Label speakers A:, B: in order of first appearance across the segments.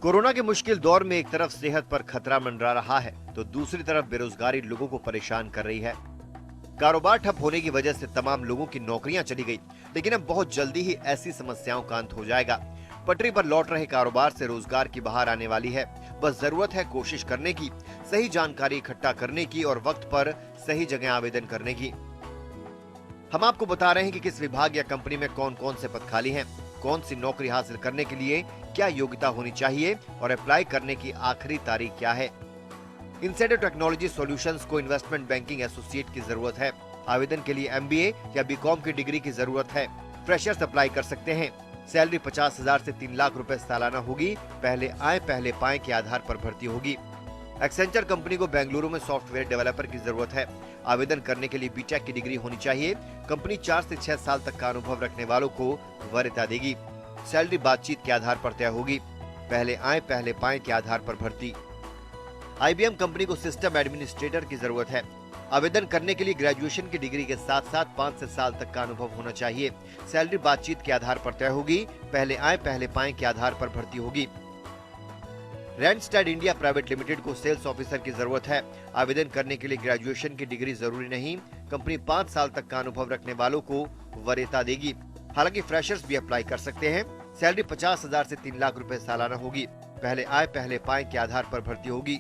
A: Corona के मुश्किल दौर में एक तरफ सेहत पर खतरा मंडरा रहा है तो दूसरी तरफ बेरोजगारी लोगों को परेशान कर रही है। कारोबार ठप होने की वजह से तमाम लोगों की नौकरियां चली गई, लेकिन अब बहुत जल्दी ही ऐसी समस्याओं का अंत हो जाएगा। पटरी पर लौट रहे कारोबार से रोजगार की बहार आने वाली है। बस जरूरत है कोशिश करने की, सही जानकारी इकट्ठा करने की और वक्त पर सही जगह आवेदन करने की। हम आपको बता रहे हैं कि किस विभाग या कंपनी में कौन कौन से पद खाली हैं, कौन सी नौकरी हासिल करने के लिए क्या योग्यता होनी चाहिए और अप्लाई करने की आखिरी तारीख क्या है। इनसाइडर टेक्नोलॉजी सॉल्यूशंस को इन्वेस्टमेंट बैंकिंग एसोसिएट की जरूरत है। आवेदन के लिए MBA या BCom की डिग्री की जरूरत है। फ्रेशर्स अप्लाई कर सकते हैं। सैलरी 50,000 से 3 लाख रुपए सालाना होगी। पहले आए पहले पाए के आधार पर भर्ती होगी। एक्सेंचर कंपनी को बेंगलुरु में सॉफ्टवेयर डेवलपर की जरूरत है। आवेदन करने के लिए BTech की डिग्री होनी चाहिए। कंपनी 4 से 6 साल तक का अनुभव रखने वालों को वरीयता देगी। सैलरी बातचीत के आधार पर तय होगी। पहले आए पहले पाए के आधार पर भर्ती। IBM कंपनी को सिस्टम एडमिनिस्ट्रेटर की जरूरत है। आवेदन करने के लिए ग्रेजुएशन की डिग्री के साथ साथ 5 से साल तक का अनुभव होना चाहिए। सैलरी बातचीत के आधार पर तय होगी। पहले आए पहले पाए के आधार पर भर्ती होगी। रैंडस्टैड इंडिया प्राइवेट लिमिटेड को सेल्स ऑफिसर की जरूरत है। आवेदन करने के लिए ग्रेजुएशन की डिग्री जरूरी नहीं। कंपनी 5 साल तक का अनुभव रखने वालों को वरीयता देगी। हालांकि फ्रेशर्स भी अप्लाई कर सकते हैं। सैलरी 50,000 से 3 लाख रुपए सालाना होगी। पहले आए पहले पाए के आधार पर भर्ती होगी।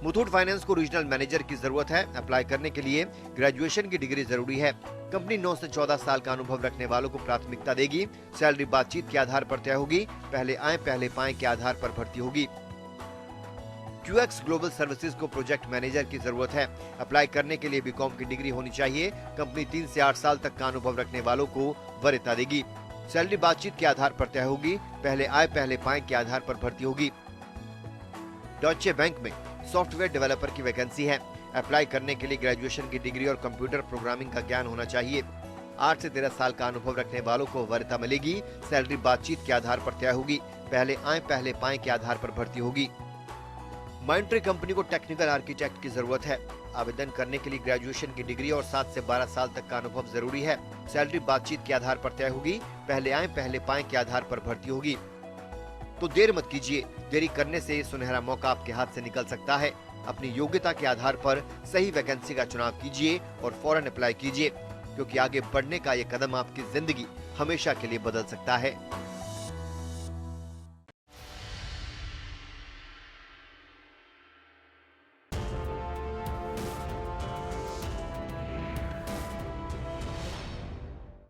A: मुथूट फाइनेंस को रीजनल मैनेजर की जरूरत है। अप्लाई करने के लिए ग्रेजुएशन की डिग्री जरूरी है। कंपनी 9 से 14 साल का अनुभव रखने वालों को प्राथमिकता देगी। सैलरी बातचीत के आधार पर तय होगी। पहले आए पहले पाए के आधार पर भर्ती होगी। QX ग्लोबल सर्विसेज को प्रोजेक्ट मैनेजर की जरूरत है। अप्लाई करने के लिए BCom की डिग्री होनी चाहिए। कंपनी 3 से 8 साल तक का अनुभव रखने वालों को वरीयता देगी। सैलरी बातचीत के आधार पर तय होगी। पहले आए पहले पाए के आधार पर भर्ती होगी। डॉइचे बैंक में सॉफ्टवेयर डेवलपर की वैकेंसी है। अप्लाई करने के लिए ग्रेजुएशन की डिग्री और कंप्यूटर प्रोग्रामिंग का ज्ञान होना चाहिए। 8 से 13 साल का अनुभव रखने वालों को वरीयता मिलेगी। सैलरी बातचीत के आधार पर तय होगी। पहले आए पहले पाए के आधार पर भर्ती होगी। माइंडट्री कंपनी को टेक्निकल आर्किटेक्ट की जरूरत है। आवेदन करने के लिए ग्रेजुएशन की डिग्री और 7 से 12 साल तक का अनुभव जरूरी है। सैलरी बातचीत के आधार पर तय होगी। पहले आए पहले पाए के आधार पर भर्ती होगी। तो देर मत कीजिए, देरी करने से ये सुनहरा मौका आपके हाथ से निकल सकता है। अपनी योग्यता के आधार पर सही वैकेंसी का चुनाव कीजिए और फौरन अप्लाई कीजिए, क्योंकि आगे बढ़ने का ये कदम आपकी जिंदगी हमेशा के लिए बदल सकता है।